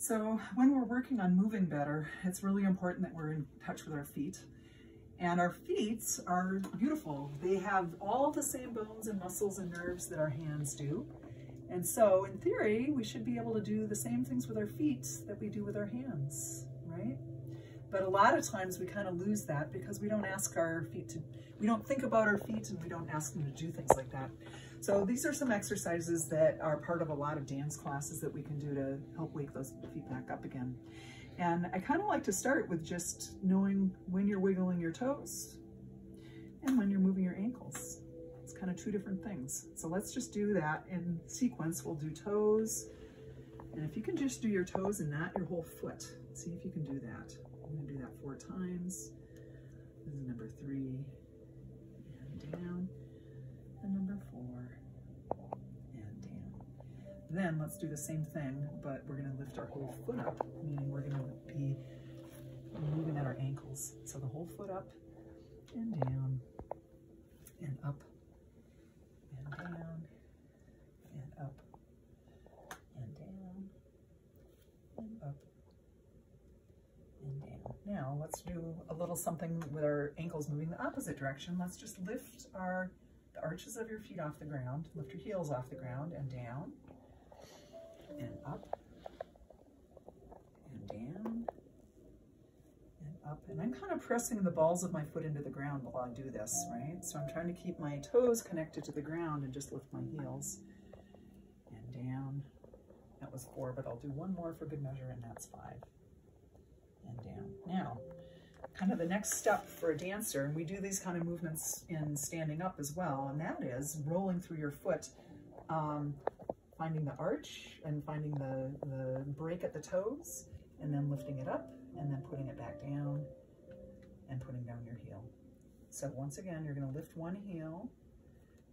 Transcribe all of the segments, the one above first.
So when we're working on moving better, it's really important that we're in touch with our feet. And our feet are beautiful. They have all the same bones and muscles and nerves that our hands do. And so in theory, we should be able to do the same things with our feet that we do with our hands, right? But a lot of times we kind of lose that because we don't ask our feet to, we don't think about our feet and we don't ask them to do things like that. So these are some exercises that are part of a lot of dance classes that we can do to help wake those feet back up again. And I kind of like to start with just knowing when you're wiggling your toes and when you're moving your ankles. It's kind of two different things. So let's just do that in sequence. We'll do toes. And if you can just do your toes and not your whole foot, see if you can do that. I'm going to do that 4 times. This is number 3. And down. And number 4. And down. Then let's do the same thing, but we're going to lift our whole foot up, meaning we're going to be moving at our ankles. So the whole foot up and down and up and down and up and down and up and down. Now let's do a little something with our ankles moving the opposite direction. Let's just lift the arches of your feet off the ground, lift your heels off the ground and down and up and down and up. And I'm kind of pressing the balls of my foot into the ground while I do this, right? So I'm trying to keep my toes connected to the ground and just lift my heels and down. That was 4, but I'll do one more for good measure, and that's 5. And down. Now, kind of the next step for a dancer, and we do these kind of movements in standing up as well, and that is rolling through your foot, finding the arch and finding the break at the toes, and then lifting it up, and then putting it back down, and putting down your heel. So once again, you're going to lift one heel,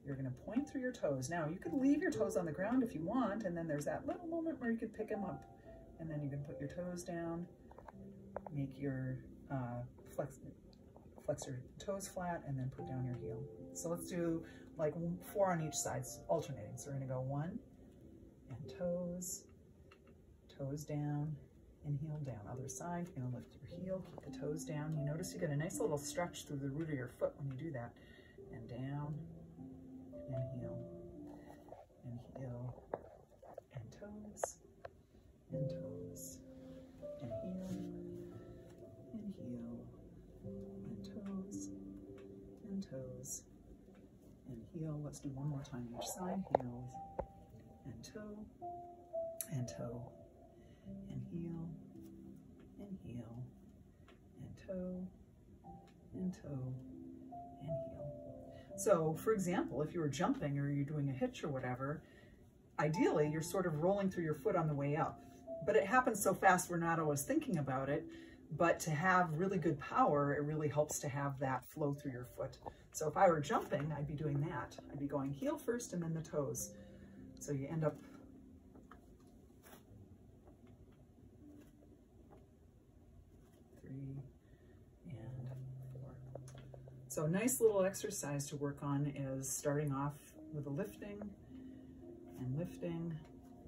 you're going to point through your toes. Now, you can leave your toes on the ground if you want, and then there's that little moment where you could pick them up, and then you can put your toes down, make your flex your toes flat, and then put down your heel. So let's do like 4 on each side, alternating. So we're going to go 1 and toes, toes down, and heel down. Other side, you're going to lift your heel, keep the toes down. You notice you get a nice little stretch through the root of your foot when you do that. And down, and heel, and heel, and toes, and toes, and heel, and heel, and toes, and toes, and heel. Let's do one more time each side. Heels, and toe, and toe, and heel, and heel, and toe, and toe, and heel. So, for example, if you were jumping or you're doing a hitch or whatever, ideally you're sort of rolling through your foot on the way up. But it happens so fast we're not always thinking about it. But to have really good power, it really helps to have that flow through your foot. So if I were jumping, I'd be doing that. I'd be going heel first and then the toes. So you end up So a nice little exercise to work on is starting off with a lifting and lifting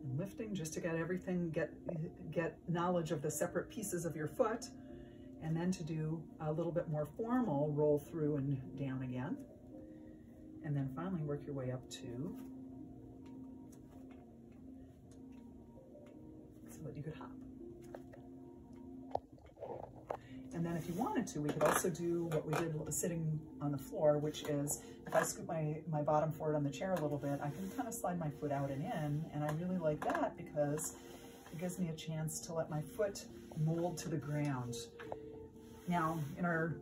and lifting, just to get everything, get knowledge of the separate pieces of your foot, and then to do a little bit more formal roll through and down again. And then finally work your way up to, so that you could hop. And then if you wanted to, we could also do what we did sitting on the floor, which is if I scoop my bottom forward on the chair a little bit, I can kind of slide my foot out and in. And I really like that because it gives me a chance to let my foot mold to the ground. Now, in our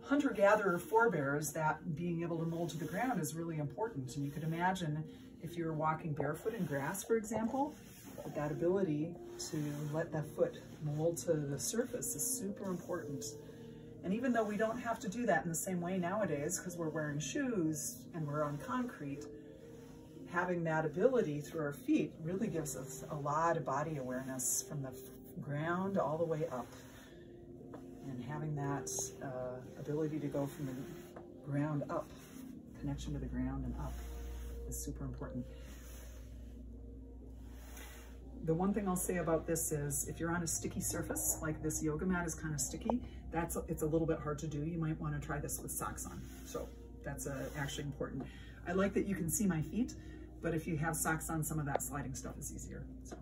hunter-gatherer forebears, that being able to mold to the ground is really important. And you could imagine if you were walking barefoot in grass, for example, that ability to let that foot mold to the surface is super important. And even though we don't have to do that in the same way nowadays because we're wearing shoes and we're on concrete, having that ability through our feet really gives us a lot of body awareness from the ground all the way up. And having that ability to go from the ground up, connection to the ground and up, is super important. The one thing I'll say about this is if you're on a sticky surface, like this yoga mat is kind of sticky, it's a little bit hard to do. You might want to try this with socks on. So that's actually important. I like that you can see my feet, but if you have socks on, some of that sliding stuff is easier. So.